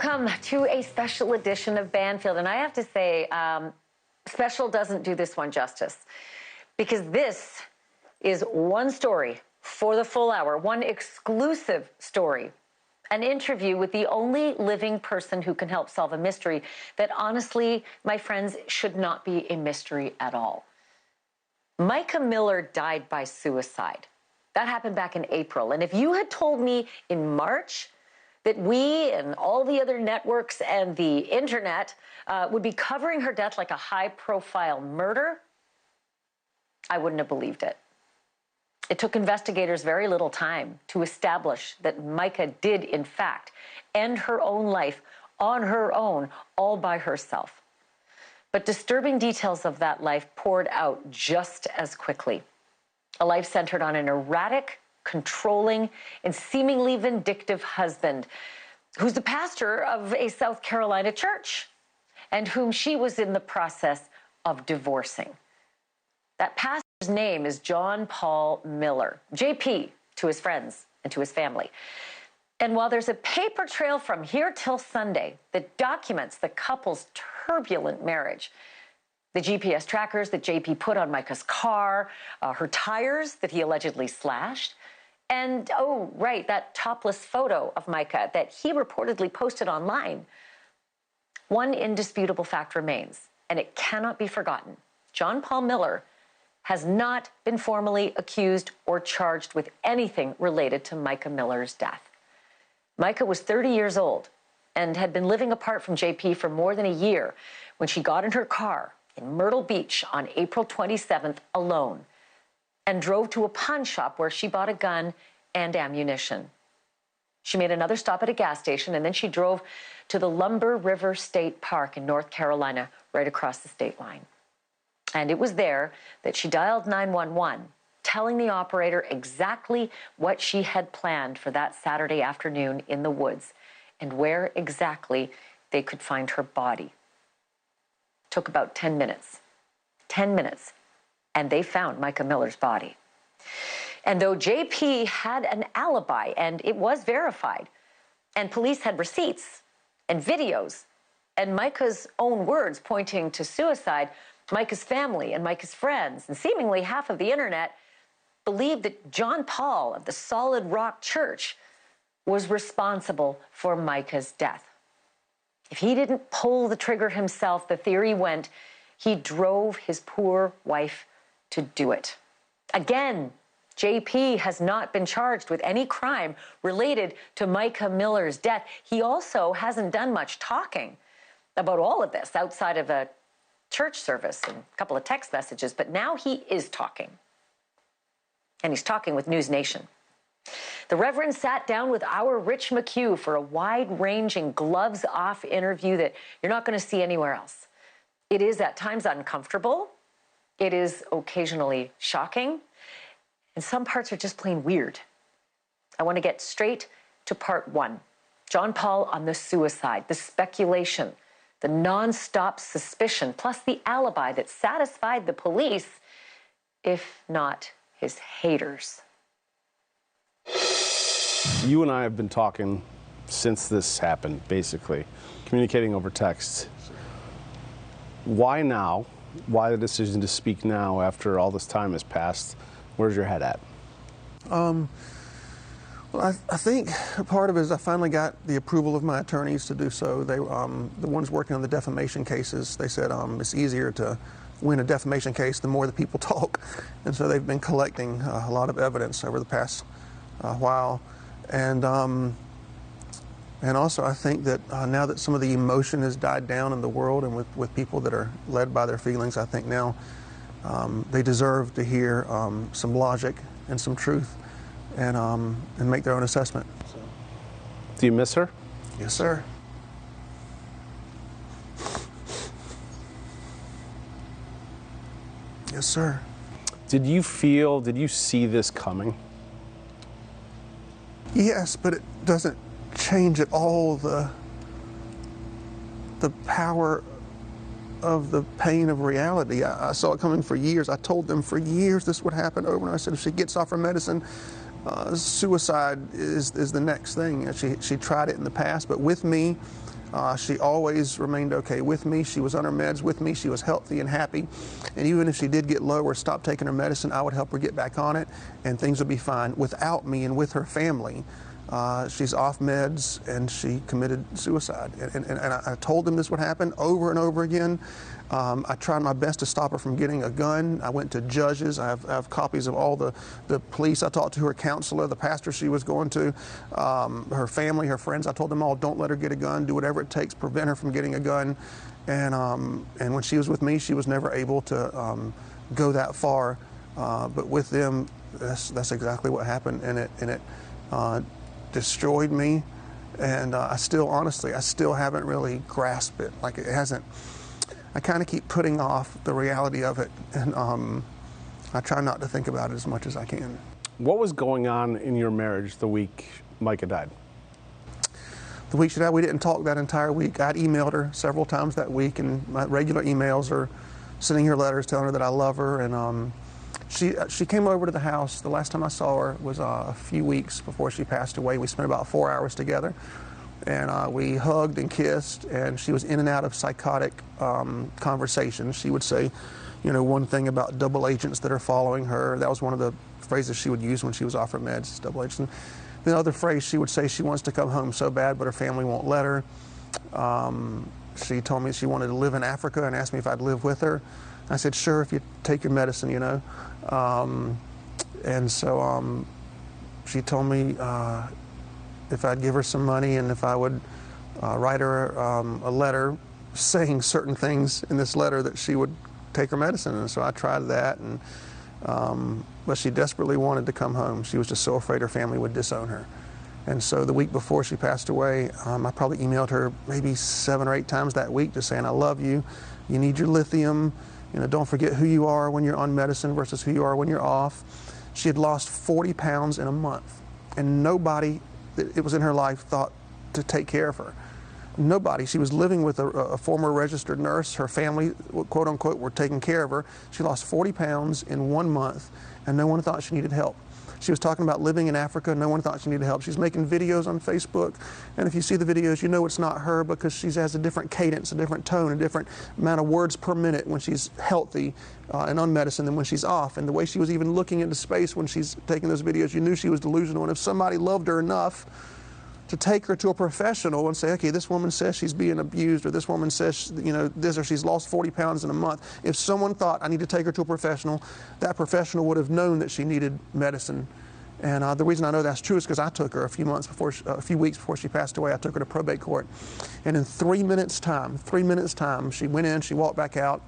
Welcome to a special edition of Banfield. And I have to say, special doesn't do this one justice, because this is one story for the full hour, one exclusive story, an interview with the only living person who can help solve a mystery that honestly, my friends, should not be a mystery at all. Micah Miller died by suicide. That happened back in April. And if you had told me in March that we and all the other networks and the internet would be covering her death like a high-profile murder, I wouldn't have believed it. It took investigators very little time to establish that Micah did, in fact, end her own life on her own, all by herself. But disturbing details of that life poured out just as quickly. A life centered on an erratic, controlling, and seemingly vindictive husband who's the pastor of a South Carolina church and whom she was in the process of divorcing. That pastor's name is John Paul Miller, JP to his friends and to his family. And while there's a paper trail from here till Sunday that documents the couple's turbulent marriage, the GPS trackers that JP put on Micah's car, her tires that he allegedly slashed, and, oh, right, that topless photo of Micah that he reportedly posted online. One indisputable fact remains, and it cannot be forgotten. John Paul Miller has not been formally accused or charged with anything related to Micah Miller's death. Micah was 30 years old and had been living apart from JP for more than a year when she got in her car in Myrtle Beach on April 27th alone and drove to a pawn shop where she bought a gun and ammunition. She made another stop at a gas station, and then she drove to the Lumber River State Park in North Carolina, right across the state line. And it was there that she dialed 911, telling the operator exactly what she had planned for that Saturday afternoon in the woods and where exactly they could find her body. It took about 10 minutes. 10 minutes. And they found Micah Miller's body. And though JP had an alibi, and it was verified, and police had receipts and videos, and Micah's own words pointing to suicide, Micah's family and Micah's friends, and seemingly half of the internet, believed that John Paul of the Solid Rock Church was responsible for Micah's death. If he didn't pull the trigger himself, the theory went, he drove his poor wife to do it. Again, JP has not been charged with any crime related to Micah Miller's death. He also hasn't done much talking about all of this outside of a church service and a couple of text messages, but now he is talking. And he's talking with NewsNation. The Reverend sat down with our Rich McHugh for a wide-ranging, gloves-off interview that you're not going to see anywhere else. It is at times uncomfortable. It is occasionally shocking. And some parts are just plain weird. I want to get straight to part one. John Paul on the suicide, the speculation, the nonstop suspicion, plus the alibi that satisfied the police, if not his haters. You and I have been talking since this happened, basically, communicating over text. Why now? Why the decision to speak now after all this time has passed? Where's your head at? Well, I think part of it is I finally got the approval of my attorneys to do so. They, the ones working on the defamation cases, they said it's easier to win a defamation case the more the people talk. And so they've been collecting a lot of evidence over the past while. And also I think that now that some of the emotion has died down in the world and with people that are led by their feelings, I think now they deserve to hear some logic and some truth and make their own assessment. So. Do you miss her? Yes, sir. Yes, sir. Did you see this coming? Yes, but it doesn't change at all the power of the pain of reality. I saw it coming for years. I told them for years this would happen over and over. I said if she gets off her medicine, suicide is the next thing. She tried it in the past, but with me She always remained okay with me. She was on her meds with me. She was healthy and happy. And even if she did get low or stop taking her medicine, I would help her get back on it, and things would be fine. Without me and with her family, she's off meds, and she committed suicide. And I told them this would happen over and over again. I tried my best to stop her from getting a gun. I went to judges. I have copies of all the police. I talked to her counselor, the pastor she was going to, her family, her friends. I told them all, don't let her get a gun. Do whatever it takes, prevent her from getting a gun. And when she was with me, she was never able to go that far. But with them, that's exactly what happened, and it destroyed me. And I still haven't really grasped it. Like, it hasn't. I kind of keep putting off the reality of it, and I try not to think about it as much as I can. What was going on in your marriage the week Micah died? The week she died, we didn't talk that entire week. I'd emailed her several times that week, and my regular emails are sending her letters telling her that I love her. And she came over to the house. The last time I saw her was a few weeks before she passed away. We spent about 4 hours together. And we hugged and kissed, and she was in and out of psychotic conversations. She would say, one thing about double agents that are following her. That was one of the phrases she would use when she was off her meds, double agents. And the other phrase she would say, she wants to come home so bad, but her family won't let her. She told me she wanted to live in Africa and asked me if I'd live with her. I said, sure, if you take your medicine, And so she told me if I'd give her some money and if I would write her a letter saying certain things in this letter, that she would take her medicine. And so I tried that, and but she desperately wanted to come home. She was just so afraid her family would disown her. And so the week before she passed away, I probably emailed her maybe 7 or 8 times that week, just saying, I love you, you need your lithium, don't forget who you are when you're on medicine versus who you are when you're off. She had lost 40 pounds in a month, and nobody it was in her life thought to take care of her. Nobody. She was living with a former registered nurse. Her family, quote unquote, were taking care of her. She lost 40 pounds in 1 month, and no one thought she needed help. She was talking about living in Africa. No one thought she needed help. She's making videos on Facebook, and if you see the videos, you know it's not her, because she has a different cadence, a different tone, a different amount of words per minute when she's healthy and on medicine than when she's off. And the way she was even looking into space when she's taking those videos, you knew she was delusional. And if somebody loved her enough to take her to a professional and say, okay, this woman says she's being abused, or this woman says, this, or she's lost 40 pounds in a month. If someone thought, I need to take her to a professional, that professional would have known that she needed medicine. And the reason I know that's true is because I took her a few weeks before she passed away. I took her to probate court. And in 3 minutes time, she went in, she walked back out.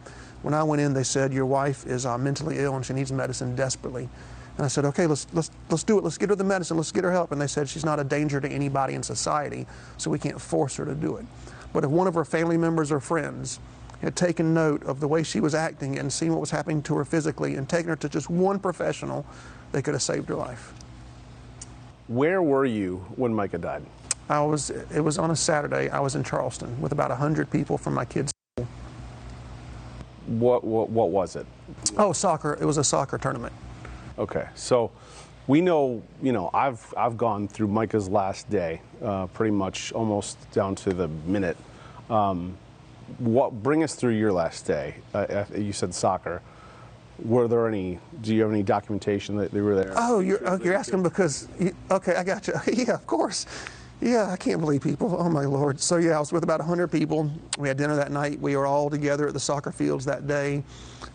When I went in, they said, your wife is mentally ill and she needs medicine desperately. And I said, okay, let's do it. Let's get her the medicine. Let's get her help. And they said, she's not a danger to anybody in society, so we can't force her to do it. But if one of her family members or friends had taken note of the way she was acting and seen what was happening to her physically and taken her to just one professional, they could have saved her life. Where were you when Micah died? It was on a Saturday. I was in Charleston with about 100 people from my kids' school. What was it? Oh, soccer. It was a soccer tournament. Okay, so we know, I've gone through Micah's last day, pretty much almost down to the minute. Bring us through your last day. You said soccer. Do you have any documentation that they were there? Oh, you're asking because, okay, I got you. Yeah, of course. Yeah, I can't believe people. Oh, my Lord. So, yeah, I was with about 100 people. We had dinner that night. We were all together at the soccer fields that day.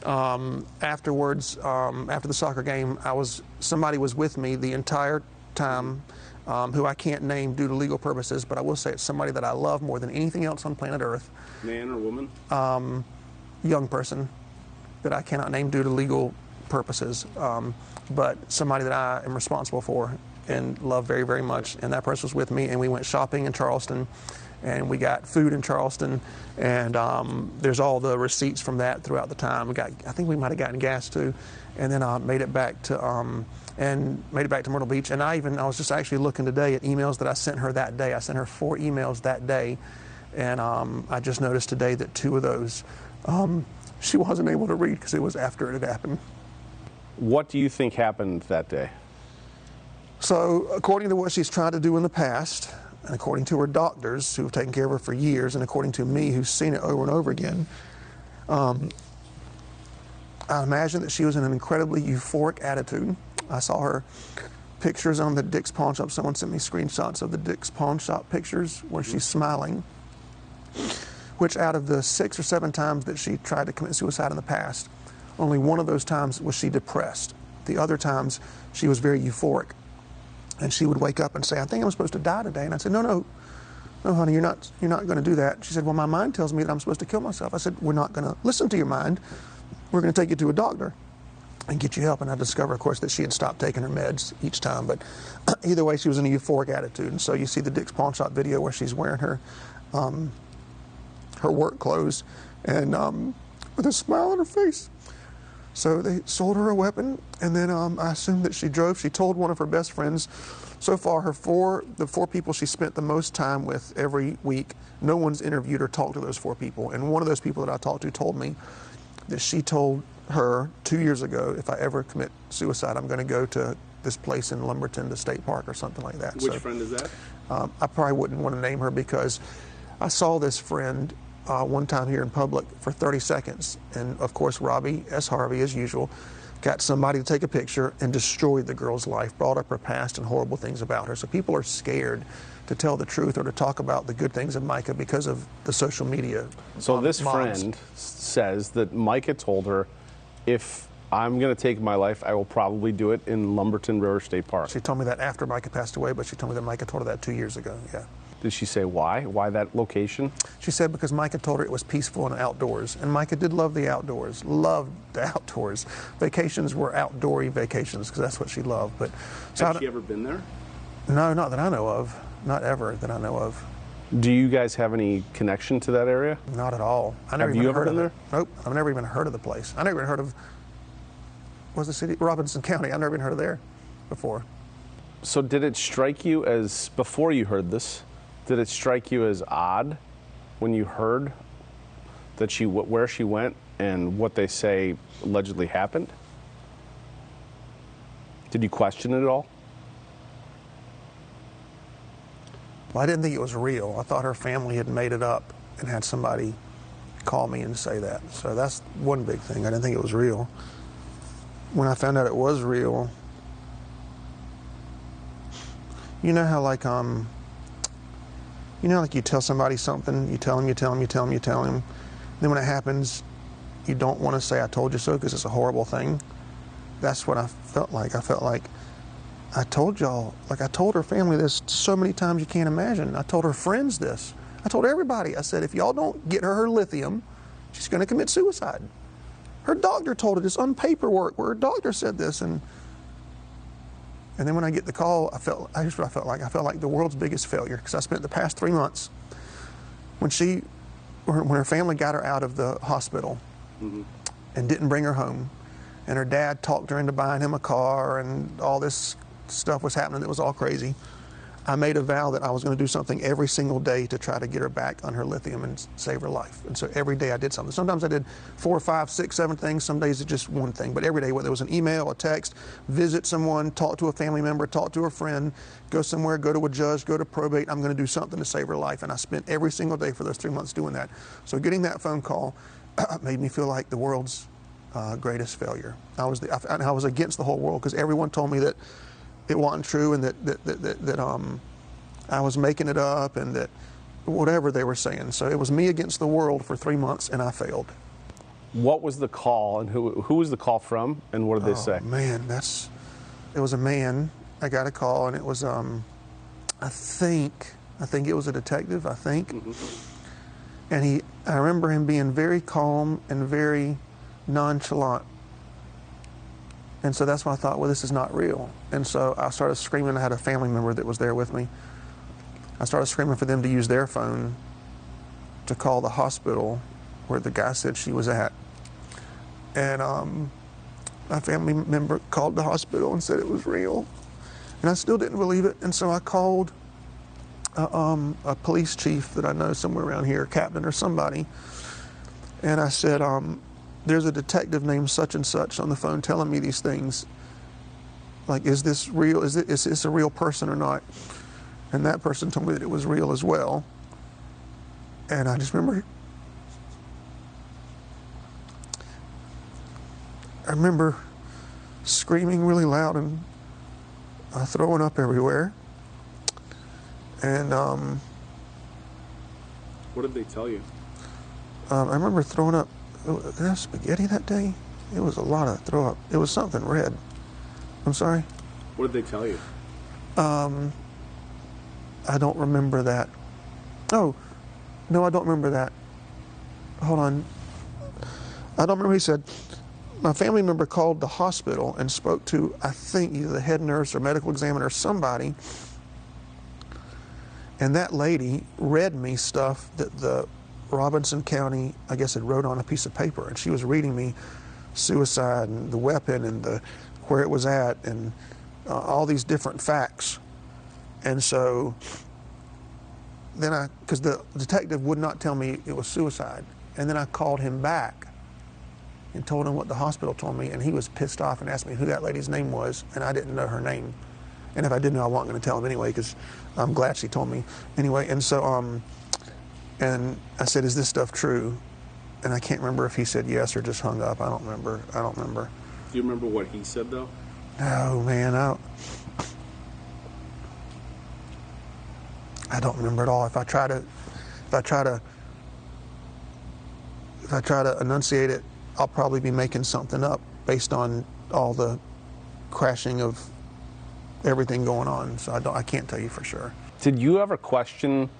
Afterwards, after the soccer game, somebody was with me the entire time, who I can't name due to legal purposes, but I will say it's somebody that I love more than anything else on planet Earth. Man or woman? Young person that I cannot name due to legal purposes, but somebody that I am responsible for and love very, very much. And that person was with me, and we went shopping in Charleston, and we got food in Charleston, and there's all the receipts from that throughout the time. I think we might have gotten gas too, and then I made it back to Myrtle Beach. And I was just actually looking today at emails that I sent her that day. I sent her 4 emails that day, and I just noticed today that 2 of those she wasn't able to read because it was after it had happened. What do you think happened that day? So, according to what she's tried to do in the past, And according to her doctors, who have taken care of her for years, and according to me, who's seen it over and over again, I imagine that she was in an incredibly euphoric attitude. I saw her pictures on the Dick's Pawn Shop. Someone sent me screenshots of the Dick's Pawn Shop pictures where she's smiling, which out of the 6 or 7 times that she tried to commit suicide in the past, only one of those times was she depressed. The other times, she was very euphoric. And she would wake up and say, I think I'm supposed to die today. And I said, no, honey, you're not going to do that. She said, well, my mind tells me that I'm supposed to kill myself. I said, we're not going to listen to your mind. We're going to take you to a doctor and get you help. And I discovered, of course, that she had stopped taking her meds each time. But either way, she was in a euphoric attitude. And so you see the Dick's Pawn Shop video where she's wearing her work clothes and with a smile on her face. So they sold her a weapon, and then I assumed that she drove. She told one of her best friends. So far, the 4 people she spent the most time with every week, no one's interviewed or talked to those 4 people. And one of those people that I talked to told me that she told her 2 years ago, if I ever commit suicide, I'm going to go to this place in Lumberton, the state park or something like that. Which friend is that? I probably wouldn't want to name her because I saw this friend one time here in public for 30 seconds. And of course, Robbie S. Harvey, as usual, got somebody to take a picture and destroyed the girl's life, brought up her past and horrible things about her. So people are scared to tell the truth or to talk about the good things of Micah because of the social media. So this friend says that Micah told her, if I'm going to take my life, I will probably do it in Lumberton River State Park. She told me that after Micah passed away, but she told me that Micah told her that 2 years ago, yeah. Did she say why? Why that location? She said because Micah told her it was peaceful and outdoors. And Micah did love the outdoors, loved the outdoors. Vacations were outdoory vacations because that's what she loved. But so Has she ever been there? No, not that I know of. Not ever that I know of. Do you guys have any connection to that area? Not at all. Have you ever been there? Nope. I've never even heard of the place. I never even heard of, what's the city? Robinson County. I've never even heard of there before. So did it strike you as, before you heard this, did it strike you as odd when you heard that where she went and what they say allegedly happened? Did you question it at all? Well, I didn't think it was real. I thought her family had made it up and had somebody call me and say that. So that's one big thing. I didn't think it was real. When I found out it was real, you know how like you tell somebody something, you tell them, then when it happens, you don't want to say I told you so because it's a horrible thing. That's what I felt like. I felt like I told y'all, like I told her family this so many times you can't imagine. I told her friends this. I told everybody. I said, if y'all don't get her lithium, she's going to commit suicide. Her doctor told her this on paperwork where her doctor said this. And then when I get the call, here's what I felt like. I felt like the world's biggest failure because I spent the past 3 months when her family got her out of the hospital and didn't bring her home, and her dad talked her into buying him a car, and all this stuff was happening that was all crazy. I made a vow that I was going to do something every single day to try to get her back on her lithium and save her life. And so every day I did something. Sometimes I did 4, 5, 6, 7 things. Some days it's just one thing. But every day, whether it was an email, a text, visit someone, talk to a family member, talk to a friend, go somewhere, go to a judge, go to probate, I'm going to do something to save her life. And I spent every single day for those 3 months doing that. So getting that phone call made me feel like the world's greatest failure. I was against the whole world because everyone told me that it wasn't true and that I was making it up and that whatever they were saying. So it was me against the world for 3 months and I failed. What was the call and who was the call from and what did they say? Man, it was a man. I got a call and it was, I think it was a detective, And I remember him being very calm and very nonchalant. And so that's when I thought, well, this is not real. And so I started screaming. I had a family member that was there with me. I started screaming for them to use their phone to call the hospital where the guy said she was at. And my family member called the hospital and said it was real. And I still didn't believe it. And so I called a police chief that I know somewhere around here, a captain or somebody. And I said, there's a detective named such and such on the phone telling me these things. Like, is this real? Is this a real person or not? And that person told me that it was real as well. And I just remember screaming really loud and throwing up everywhere. And what did they tell you? I remember throwing up. Did I have spaghetti that day? It was a lot of throw up. It was something red. I'm sorry? What did they tell you? I don't remember that. Oh, no, I don't remember that. Hold on. I don't remember. He said, my family member called the hospital and spoke to, I think, either the head nurse or medical examiner or somebody. And that lady read me stuff that the Robinson County, I guess, had wrote on a piece of paper. And she was reading me suicide and the weapon and where it was at and all these different facts. And so then because the detective would not tell me it was suicide. And then I called him back and told him what the hospital told me, and he was pissed off and asked me who that lady's name was, and I didn't know her name. And if I did know, I wasn't going to tell him anyway, because I'm glad she told me anyway. And so, and I said, is this stuff true? And I can't remember if he said yes or just hung up. I don't remember. Do you remember what he said, though? No, man, I don't remember at all. If I try to enunciate it, I'll probably be making something up based on all the crashing of everything going on. So I can't tell you for sure. Did you ever question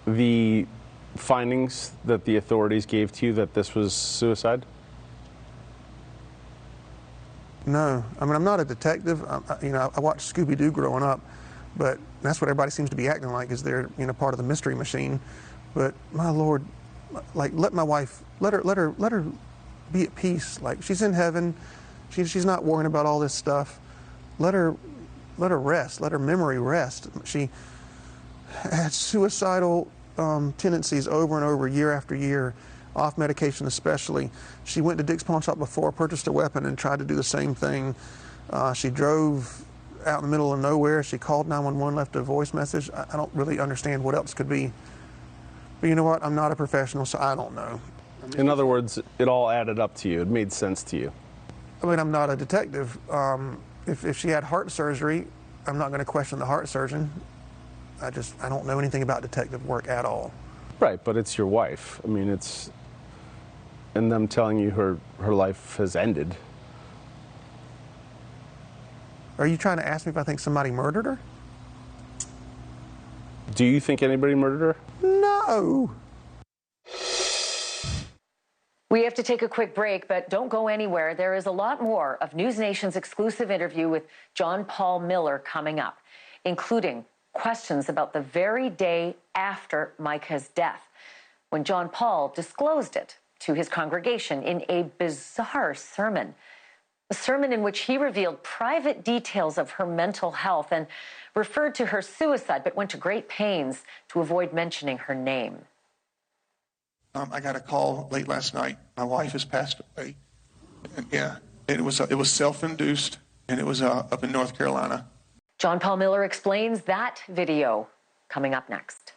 the findings that the authorities gave to you that this was suicide? No, I mean, I'm not a detective. I watched Scooby-Doo growing up, but that's what everybody seems to be acting like, is they're part of the mystery machine. But my Lord, like, let my wife, let her be at peace. Like, she's in heaven. She's not worrying about all this stuff. Let her rest. Let her memory rest. She had suicidal tendencies over and over, year after year, off medication especially. She went to Dick's Pawn Shop before, purchased a weapon, and tried to do the same thing. She drove out in the middle of nowhere. She called 911, left a voice message. I don't really understand what else could be. But you know what? I'm not a professional, so I don't know. In other words, it all added up to you. It made sense to you. I mean, I'm not a detective. If she had heart surgery, I'm not going to question the heart surgeon. I don't know anything about detective work at all. Right, but it's your wife. I mean, and them telling you her life has ended. Are you trying to ask me if I think somebody murdered her? Do you think anybody murdered her? No. We have to take a quick break, but don't go anywhere. There is a lot more of NewsNation's exclusive interview with John Paul Miller coming up, including questions about the very day after Micah's death, when John Paul disclosed it to his congregation in a bizarre sermon. A sermon in which he revealed private details of her mental health and referred to her suicide, but went to great pains to avoid mentioning her name. I got a call late last night. My wife has passed away. And yeah, it was self-induced, and it was up in North Carolina. John Paul Miller explains that video coming up next.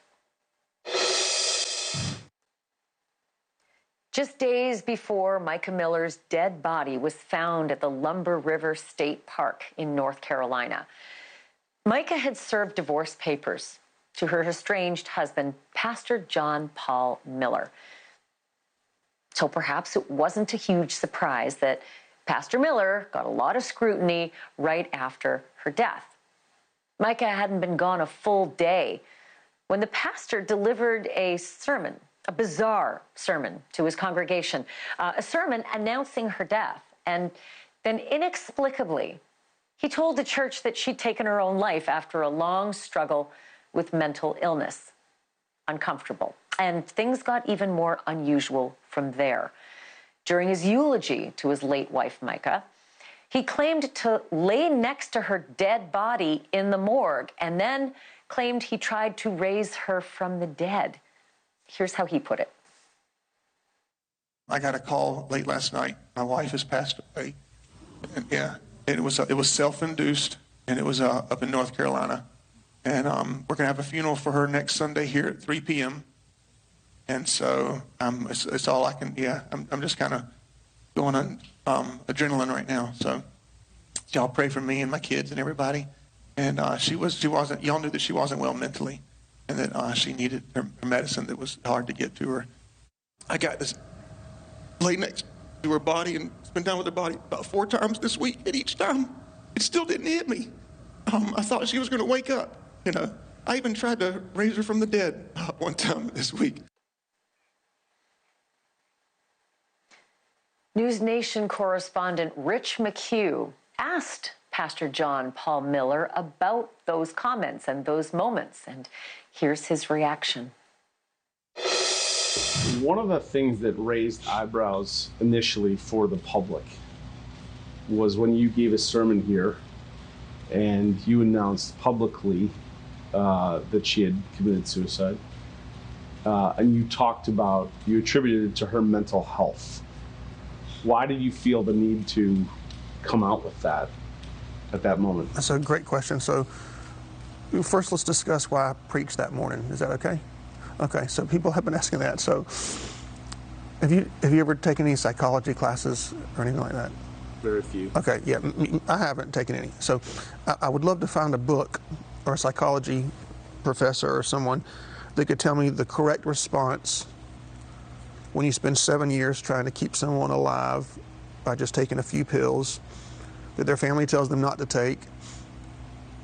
Just days before Micah Miller's dead body was found at the Lumber River State Park in North Carolina, Micah had served divorce papers to her estranged husband, Pastor John Paul Miller. So perhaps it wasn't a huge surprise that Pastor Miller got a lot of scrutiny right after her death. Micah hadn't been gone a full day when the pastor delivered a sermon, a bizarre sermon to his congregation, a sermon announcing her death. And then inexplicably, he told the church that she'd taken her own life after a long struggle with mental illness. Uncomfortable. And things got even more unusual from there. During his eulogy to his late wife, Micah, he claimed to lay next to her dead body in the morgue and then claimed he tried to raise her from the dead. Here's how he put it. I got a call late last night. My wife has passed away. And yeah, it was self-induced, and it was up in North Carolina. And we're going to have a funeral for her next Sunday here at 3 p.m. And so it's all I can, I'm just kind of going on adrenaline right now. So y'all pray for me and my kids and everybody. And y'all knew that she wasn't well mentally, and that she needed her medicine that was hard to get to her. I got this laid next to her body and spent time with her body about 4 times this week, and each time it still didn't hit me. I thought she was going to wake up. I even tried to raise her from the dead one time this week. NewsNation correspondent Rich McHugh asked Pastor John Paul Miller about those comments and those moments, and here's his reaction. One of the things that raised eyebrows initially for the public was when you gave a sermon here and you announced publicly that she had committed suicide, and you attributed it to her mental health. Why did you feel the need to come out with that at that moment? That's a great question. So first, let's discuss why I preached that morning. Is that okay? Okay, so people have been asking that. So have you ever taken any psychology classes or anything like that? Very few. Okay, yeah, I haven't taken any. So I would love to find a book or a psychology professor or someone that could tell me the correct response when you spend 7 years trying to keep someone alive by just taking a few pills that their family tells them not to take.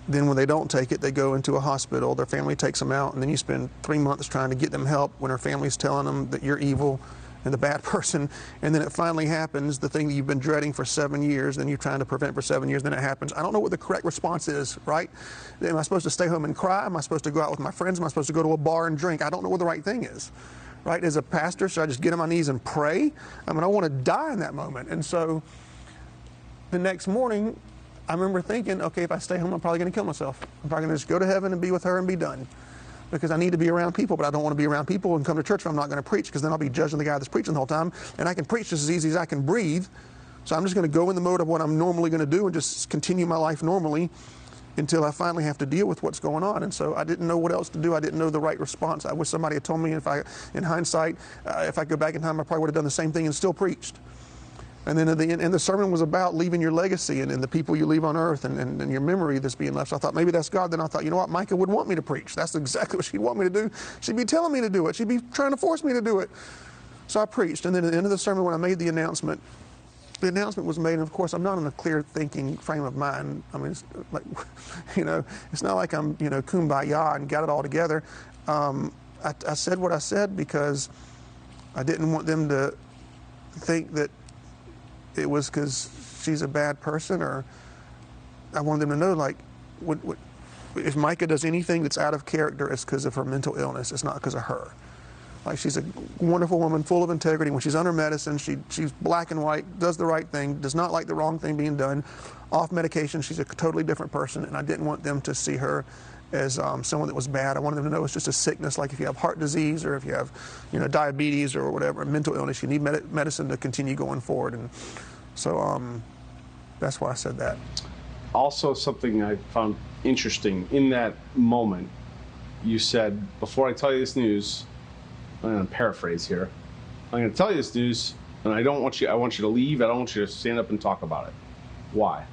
Then when they don't take it, they go into a hospital, their family takes them out, and then you spend 3 months trying to get them help when their family's telling them that you're evil and the bad person, and then it finally happens, the thing that you've been dreading for 7 years, then you're trying to prevent for 7 years, then it happens. I don't know what the correct response is, right? Am I supposed to stay home and cry? Am I supposed to go out with my friends? Am I supposed to go to a bar and drink? I don't know what the right thing is, right? As a pastor, should I just get on my knees and pray? I mean, I want to die in that moment. And so the next morning, I remember thinking, okay, if I stay home, I'm probably going to kill myself. I'm probably going to just go to heaven and be with her and be done. Because I need to be around people, but I don't want to be around people and come to church if I'm not going to preach, because then I'll be judging the guy that's preaching the whole time. And I can preach just as easy as I can breathe. So I'm just going to go in the mode of what I'm normally going to do and just continue my life normally until I finally have to deal with what's going on. And so I didn't know what else to do. I didn't know the right response. I wish somebody had told me, in hindsight, if I go back in time, I probably would have done the same thing and still preached. And then at the end, and the sermon was about leaving your legacy and the people you leave on earth and your memory that's being left. So I thought, maybe that's God. Then I thought, you know what, Micah would want me to preach. That's exactly what she'd want me to do. She'd be telling me to do it. She'd be trying to force me to do it. So I preached. And then at the end of the sermon, when I made the announcement was made. And of course, I'm not in a clear thinking frame of mind. I mean, it's like, it's not like I'm, kumbaya and got it all together. I said what I said because I didn't want them to think that it was because she's a bad person, or I wanted them to know, like, if Micah does anything that's out of character, it's because of her mental illness. It's not because of her. Like, she's a wonderful woman, full of integrity. When she's on her medicine, she's black and white, does the right thing, does not like the wrong thing being done. Off medication, she's a totally different person, and I didn't want them to see her as someone that was bad. I wanted them to know it's just a sickness, like if you have heart disease or if you have, diabetes or whatever, a mental illness, you need medicine to continue going forward. And so that's why I said that. Also, something I found interesting in that moment, you said, before I tell you this news, I'm going to paraphrase here, I'm going to tell you this news, and I want you to leave. I don't want you to stand up and talk about it. Why?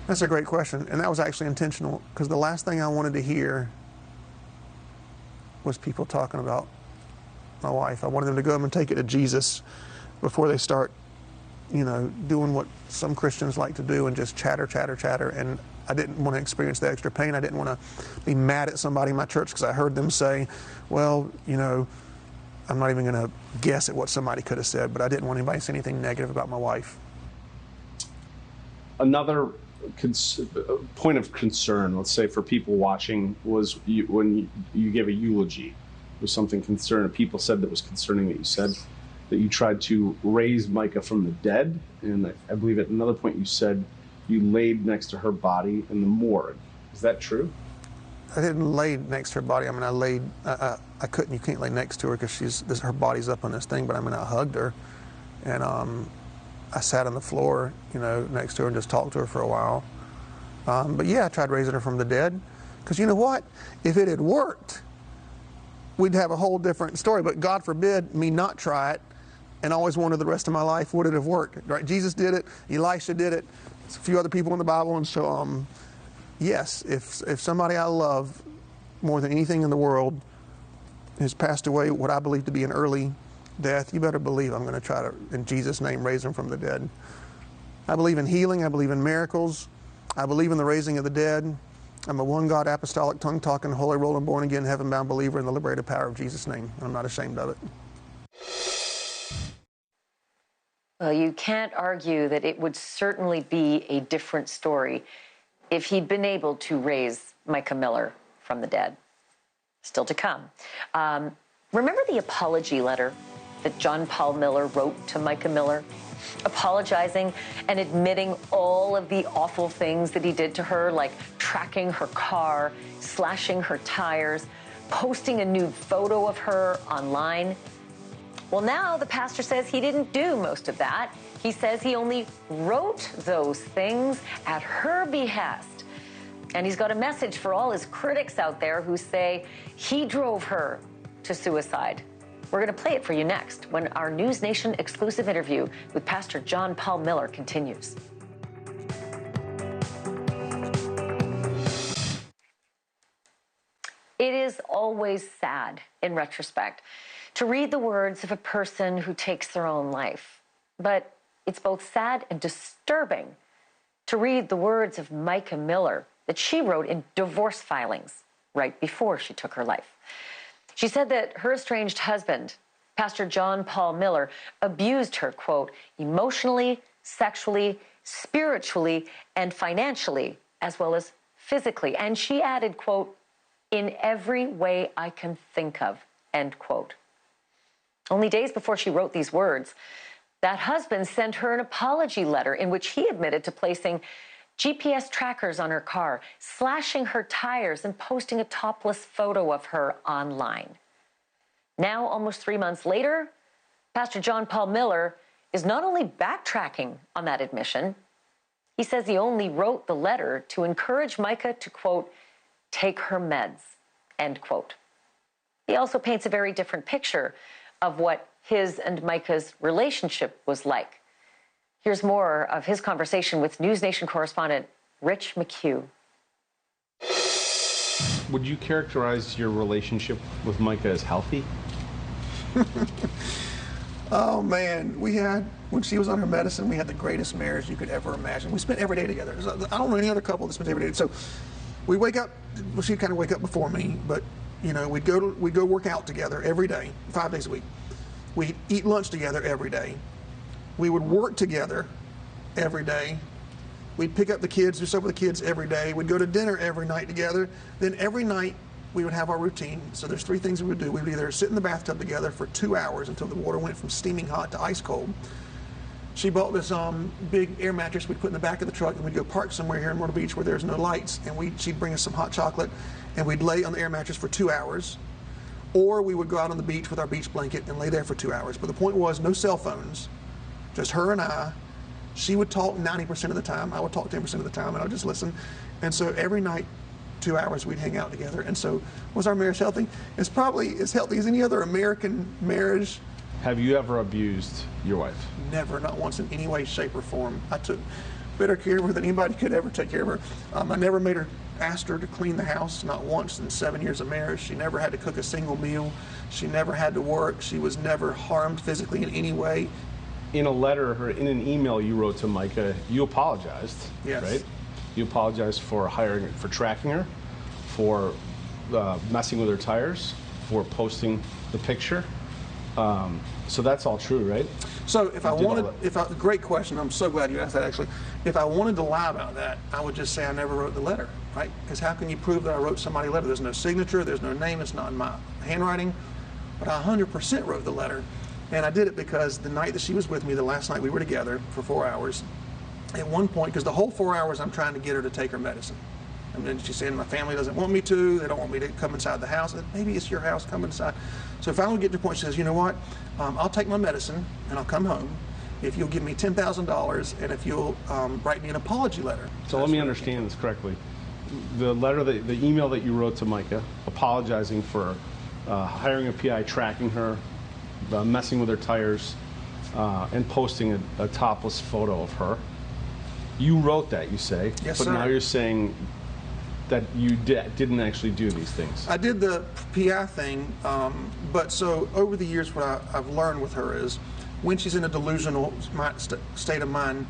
That's a great question, and that was actually intentional, because the last thing I wanted to hear was people talking about my wife. I wanted them to go home and take it to Jesus before they start, doing what some Christians like to do and just chatter, and I didn't want to experience the extra pain. I didn't want to be mad at somebody in my church because I heard them say, well, I'm not even going to guess at what somebody could have said, but I didn't want anybody to say anything negative about my wife. Another point of concern, let's say, for people watching, was when you gave a eulogy. It was something concerning. People said that was concerning that you said that you tried to raise Micah from the dead, and I believe at another point you said you laid next to her body in the morgue. Is that true? I didn't lay next to her body. I mean, I laid. I couldn't. You can't lay next to her because her body's up on this thing. But I mean, I hugged her, and I sat on the floor, next to her and just talked to her for a while. But yeah, I tried raising her from the dead Because you know what? If it had worked, we'd have a whole different story. But God forbid me not try it and always wonder the rest of my life, would it have worked? Right? Jesus did it. Elisha did it. There's a few other people in the Bible. And so, yes, if somebody I love more than anything in the world has passed away what I believe to be an early death, you better believe I'm going to try to, in Jesus' name, raise them from the dead. I believe in healing. I believe in miracles. I believe in the raising of the dead. I'm a one God, apostolic, tongue-talking, holy rolling, born-again, heaven-bound believer in the liberated power of Jesus' name. I'm not ashamed of it. Well, you can't argue that it would certainly be a different story if he'd been able to raise Micah Miller from the dead. Still to come. Remember the apology letter that John Paul Miller wrote to Micah Miller, apologizing and admitting all of the awful things that he did to her, like tracking her car, slashing her tires, posting a nude photo of her online? Well, now the pastor says he didn't do most of that. He says he only wrote those things at her behest. And he's got a message for all his critics out there who say he drove her to suicide. We're going to play it for you next when our NewsNation exclusive interview with Pastor John Paul Miller continues. It is always sad, in retrospect, to read the words of a person who takes their own life. But it's both sad and disturbing to read the words of Micah Miller that she wrote in divorce filings right before she took her life. She said that her estranged husband, Pastor John Paul Miller, abused her, quote, emotionally, sexually, spiritually, and financially, as well as physically. And she added, quote, in every way I can think of, end quote. Only days before she wrote these words, that husband sent her an apology letter in which he admitted to placing GPS trackers on her car, slashing her tires, and posting a topless photo of her online. Now, almost 3 months later, Pastor John Paul Miller is not only backtracking on that admission, he says he only wrote the letter to encourage Micah to, quote, take her meds, end quote. He also paints a very different picture of what his and Micah's relationship was like. Here's more of his conversation with NewsNation correspondent Rich McHugh. Would you characterize your relationship with Micah as healthy? Oh, man. We had, when she was on her medicine, we had the greatest marriage you could ever imagine. We spent every day together. I don't know any other couple that spends every day. So we wake up, well, she'd kind of wake up before me, but, you know, we'd go work out together every day, 5 days a week. We'd eat lunch together every day. We would work together every day. We'd pick up the kids, do stuff with the kids every day. We'd go to dinner every night together. Then every night we would have our routine. So there's 3 things we would do. We would either sit in the bathtub together for 2 hours until the water went from steaming hot to ice cold. She bought this big air mattress we'd put in the back of the truck, and we'd go park somewhere here in Myrtle Beach where there's no lights, and she'd bring us some hot chocolate, and we'd lay on the air mattress for 2 hours. Or we would go out on the beach with our beach blanket and lay there for 2 hours. But the point was, no cell phones, just her and I. She would talk 90% of the time. I would talk 10% of the time, and I would just listen. And so every night, 2 hours, we'd hang out together. And so was our marriage healthy? It's probably as healthy as any other American marriage. Have you ever abused your wife? Never, not once in any way, shape, or form. I took better care of her than anybody could ever take care of her. I never asked her to clean the house, not once in 7 years of marriage. She never had to cook a single meal. She never had to work. She was never harmed physically in any way. In a letter or in an email you wrote to Micah, you apologized, yes. Right? You apologized for tracking her, for messing with her tires, for posting the picture. So that's all true, right? So great question. I'm so glad you asked that, actually. If I wanted to lie about that, I would just say I never wrote the letter, right? Because how can you prove that I wrote somebody a letter? There's no signature, there's no name, it's not in my handwriting. But I 100% wrote the letter. And I did it because the night that she was with me, the last night we were together for 4 hours, at one point, because the whole 4 hours I'm trying to get her to take her medicine. And then she said, my family doesn't want me to, they don't want me to come inside the house. I said, maybe it's your house, come inside. So if I would get to the point, she says, you know what, I'll take my medicine and I'll come home if you'll give me $10,000 and if you'll write me an apology letter. So let me understand this correctly. the letter, the email that you wrote to Micah, apologizing for hiring a PI, tracking her, messing with her tires, and posting a topless photo of her. You wrote that, you say, Yes, but sir. now you're saying that you didn't actually do these things. I did the PI thing, but so over the years, what I've learned with her is when she's in a delusional state of mind,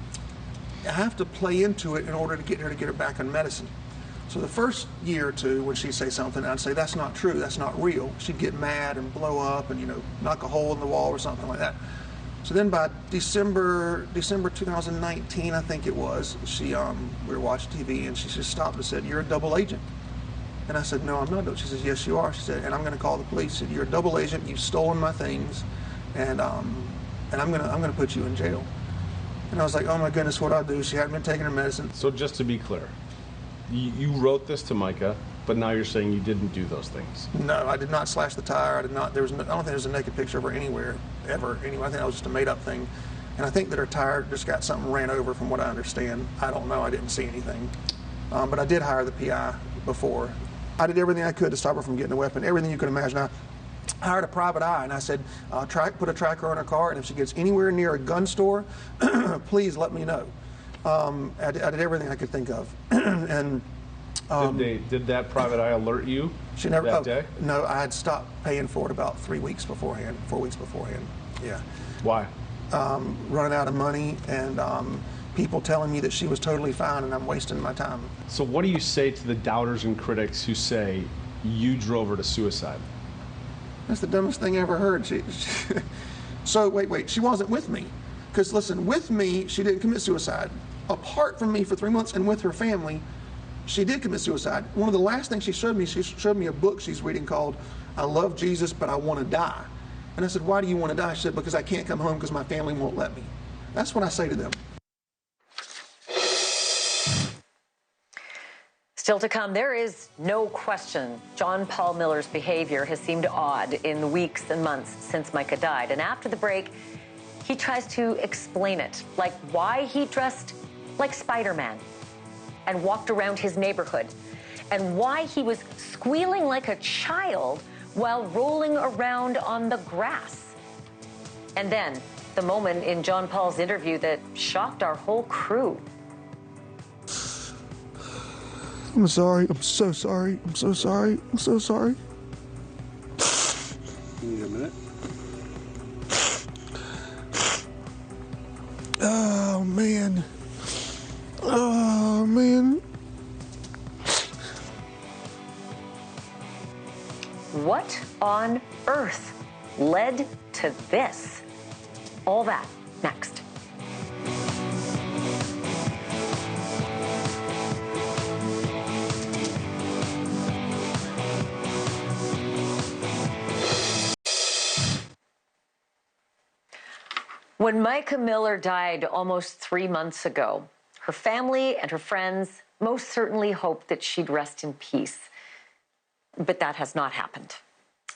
I have to play into it in order to get her back on medicine. So the first year or two, when she'd say something, I'd say, that's not true, that's not real. She'd get mad and blow up and, knock a hole in the wall or something like that. So then by December 2019, I think it was, we were watching TV and she just stopped and said, "You're a double agent." And I said, "No, I'm not." She says, "Yes, you are." She said, "And I'm going to call the police." She said, "You're a double agent. You've stolen my things, and I'm going to put you in jail." And I was like, "Oh my goodness, what do I do?" She hadn't been taking her medicine. So just to be clear, you wrote this to Micah, but now you're saying you didn't do those things. No, I did not slash the tire. I did not. I don't think there's a naked picture of her anywhere, ever. Anyway, I think that was just a made-up thing. And I think that her tire just got something ran over, from what I understand. I don't know. I didn't see anything. But I did hire the PI before. I did everything I could to stop her from getting a weapon, everything you could imagine. I hired a private eye, and I said, put a tracker on her car, and if she gets anywhere near a gun store, please let me know. I did everything I could think of. And did that private eye alert you she never, that day? No, I had stopped paying for it about 4 weeks beforehand. Yeah. Why? Running out of money, and people telling me that she was totally fine and I'm wasting my time. So what do you say to the doubters and critics who say you drove her to suicide? That's the dumbest thing I ever heard. So wait, she wasn't with me. Because listen, with me, she didn't commit suicide. Apart from me for 3 months and with her family, she did commit suicide. One of the last things she showed me a book she's reading called "I Love Jesus, But I Want to Die." And I said, "Why do you want to die?" She said, "Because I can't come home because my family won't let me." That's what I say to them. Still to come, there is no question John Paul Miller's behavior has seemed odd in the weeks and months since Micah died. And after the break, he tries to explain it, like why he dressed like Spider-Man and walked around his neighborhood, and why he was squealing like a child while rolling around on the grass. And then the moment in John Paul's interview that shocked our whole crew. I'm sorry. I'm so sorry. I'm so sorry. I'm so sorry. Give me a minute. Oh, man. Oh, man. What on earth led to this? All that next. When Micah Miller died almost 3 months ago, her family and her friends most certainly hoped that she'd rest in peace. But that has not happened.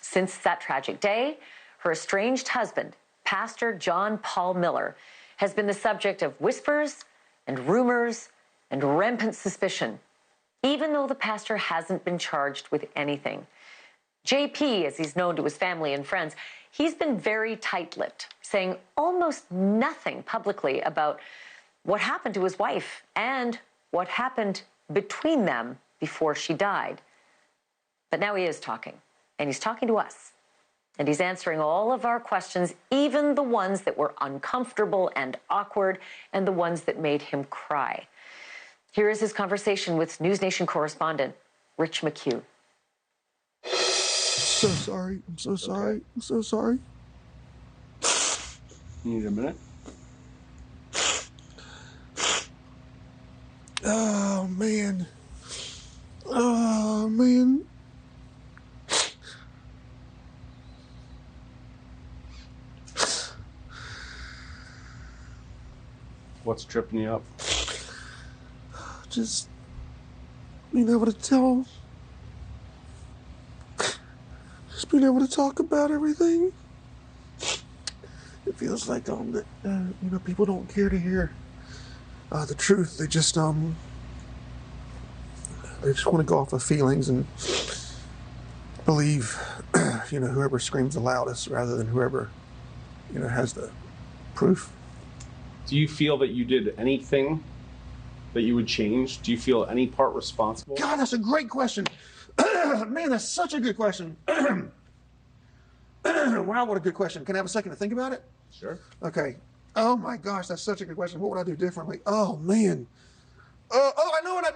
Since that tragic day, her estranged husband, Pastor John Paul Miller, has been the subject of whispers and rumors and rampant suspicion, even though the pastor hasn't been charged with anything. JP, as he's known to his family and friends, he's been very tight-lipped, saying almost nothing publicly about what happened to his wife and what happened between them before she died. But now he is talking, and he's talking to us. And he's answering all of our questions, even the ones that were uncomfortable and awkward, and the ones that made him cry. Here is his conversation with NewsNation correspondent Rich McHugh. So sorry. I'm so sorry. Okay. I'm so sorry. You need a minute? Oh, man. Oh, man. What's tripping you up? Just being able to tell. Just being able to talk about everything. It feels like that people don't care to hear the truth. They just just want to go off of feelings and believe, whoever screams the loudest rather than whoever, has the proof. Do you feel that you did anything that you would change? Do you feel any part responsible? God, that's a great question. Man, that's such a good question. Wow, what a good question. Can I have a second to think about it? Sure. Okay. Oh my gosh, that's such a good question. What would I do differently? Oh man. I know what I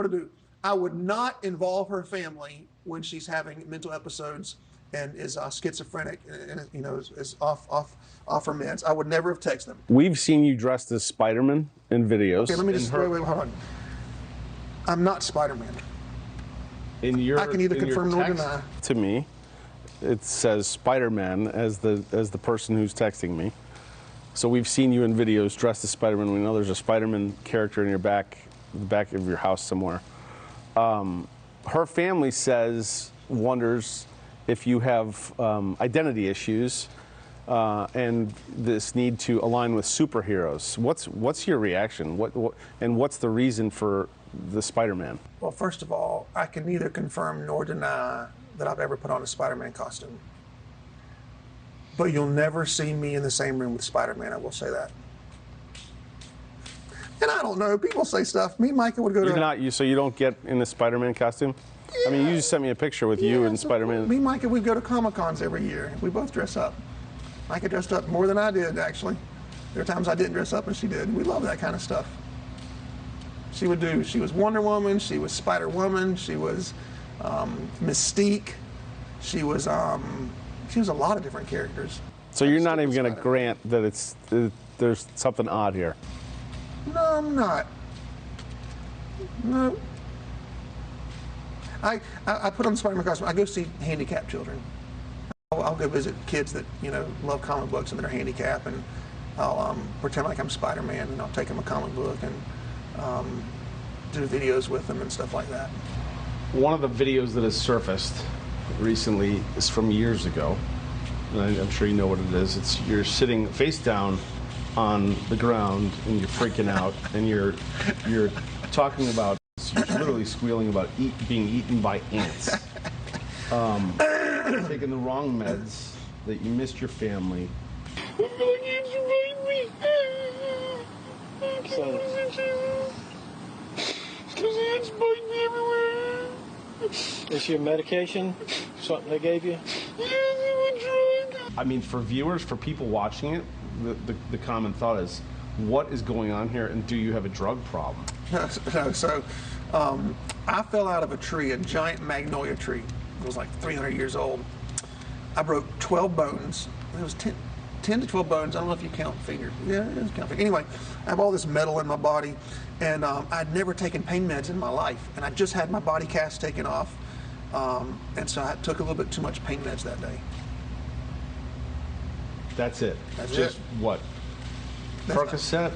do. I would not involve her family when she's having mental episodes and is schizophrenic and is off her meds. I would never have texted them. We've seen you dressed as Spider-Man in videos. Okay, let me just wait, hold on. I'm not Spider-Man. I can either confirm nor deny. To me, it says Spider-Man as the person who's texting me. So we've seen you in videos dressed as Spider-Man. We know there's a Spider-Man character in the back of your house somewhere. Her family wonders if you have identity issues and this need to align with superheroes. What's your reaction? And what's the reason for the Spider-Man? Well, first of all, I can neither confirm nor deny that I've ever put on a Spider-Man costume. But you'll never see me in the same room with Spider-Man, I will say that. And I don't know, people say stuff. Me and Micah would go So you don't get in the Spider-Man costume? Yeah. I mean, you just sent me a picture with you and Spider-Man. Me and Micah, we go to Comic-Cons every year. We both dress up. Micah dressed up more than I did, actually. There are times I didn't dress up and she did. We love that kind of stuff. She was Wonder Woman, she was Spider-Woman, she was Mystique, she was a lot of different characters. So you're not even going to grant that there's something odd here? No, I'm not. No. I put on the Spider-Man costume. I go see handicapped children. I'll go visit kids that love comic books and that are handicapped, and I'll pretend like I'm Spider-Man, and I'll take them a comic book and do videos with them and stuff like that. One of the videos that has surfaced recently is from years ago, and I'm sure you know what it is. You're sitting face down on the ground and you're freaking out, and you're talking about, you're literally squealing about being eaten by ants, taking the wrong meds, that you missed your family. Is your medication something they gave you? I mean, for viewers, for people watching it, the common thought is, what is going on here, and do you have a drug problem? No, so I fell out of a tree, a giant magnolia tree. It was like 300 years old. I broke 12 bones. It was 10 to 12 bones. I don't know if you count fingers. Yeah, it is count fingers. Anyway, I have all this metal in my body, and I'd never taken pain meds in my life, and I just had my body cast taken off, and so I took a little bit too much pain meds that day. That's it? That's just it. What? Percocet?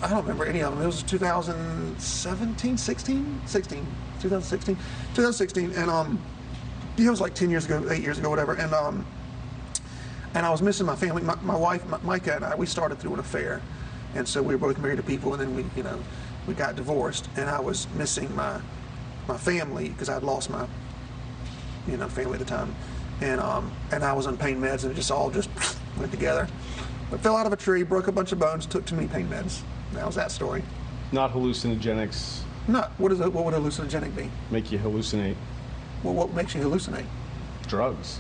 I don't remember any of them. It was 2017, 2016, and it was like 10 years ago, 8 years ago, whatever, and I was missing my family. My wife, Micah, and I, we started through an affair, and so we were both married to people, and then we got divorced, and I was missing my family because I'd lost my family at the time, and I was on pain meds, and it just all went together. But fell out of a tree, broke a bunch of bones, took too many pain meds. That was that story. Not hallucinogenics. No. What would hallucinogenic be? Make you hallucinate. Well, what makes you hallucinate? Drugs.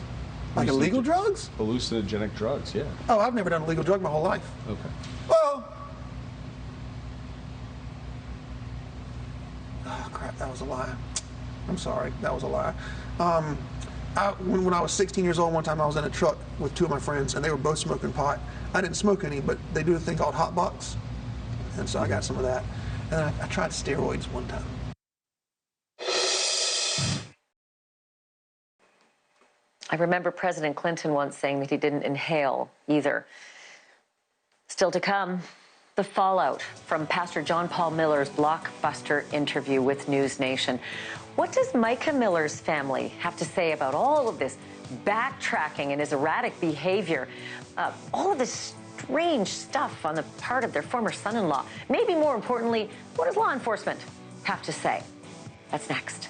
Like illegal drugs? Hallucinogenic drugs, yeah. Oh, I've never done a legal drug my whole life. Okay. Well. Oh, crap, that was a lie. I'm sorry, that was a lie. When I was 16 years old, one time I was in a truck with two of my friends, and they were both smoking pot. I didn't smoke any, but they do a thing called hot box, and so I got some of that. And then I tried steroids one time. I remember President Clinton once saying that he didn't inhale either. Still to come, the fallout from Pastor John Paul Miller's blockbuster interview with NewsNation. What does Micah Miller's family have to say about all of this backtracking and his erratic behavior? All of this strange stuff on the part of their former son-in-law. Maybe more importantly, what does law enforcement have to say? That's next.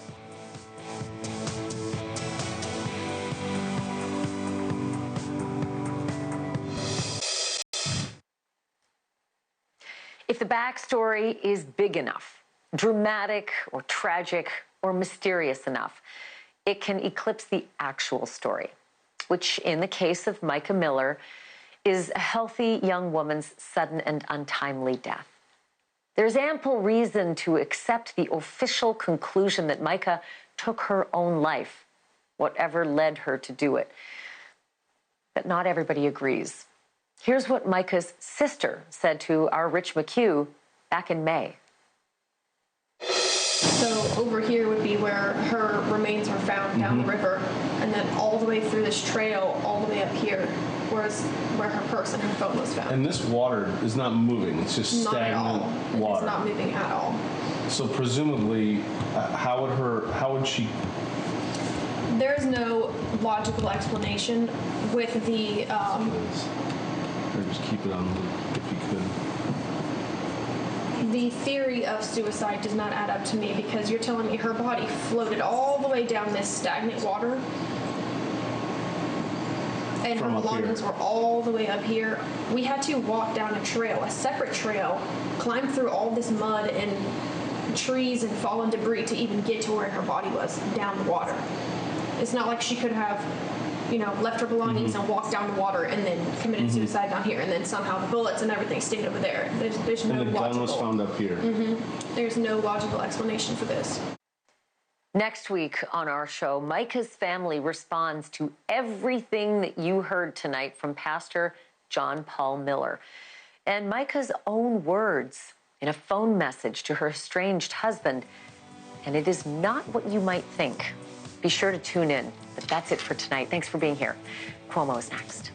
If the backstory is big enough, dramatic or tragic or mysterious enough, it can eclipse the actual story, which in the case of Micah Miller is a healthy young woman's sudden and untimely death. There's ample reason to accept the official conclusion that Micah took her own life, whatever led her to do it. But not everybody agrees. Here's what Micah's sister said to our Rich McHugh back in May. So over here would be where her remains were found down the river, and then all the way through this trail, all the way up here, was where her purse and her phone was found. And this water is not moving; it's just Not at all. stagnant water. It's not moving at all. So presumably, how would she? There is no logical explanation with the. Or just keep it on loop if you could. The theory of suicide does not add up to me, because you're telling me her body floated all the way down this stagnant water, and her belongings were all the way up here. We had to walk down a trail, a separate trail, climb through all this mud and trees and fallen debris to even get to where her body was, down the water. It's not like she could have, left her belongings and walked down the water and then committed suicide down here, and then somehow the bullets and everything stayed over there. There's no And the gun was found up here. There's no logical explanation for this. Next week on our show, Micah's family responds to everything that you heard tonight from Pastor John Paul Miller. And Micah's own words in a phone message to her estranged husband. And it is not what you might think. Be sure to tune in. But that's it for tonight. Thanks for being here. Cuomo is next.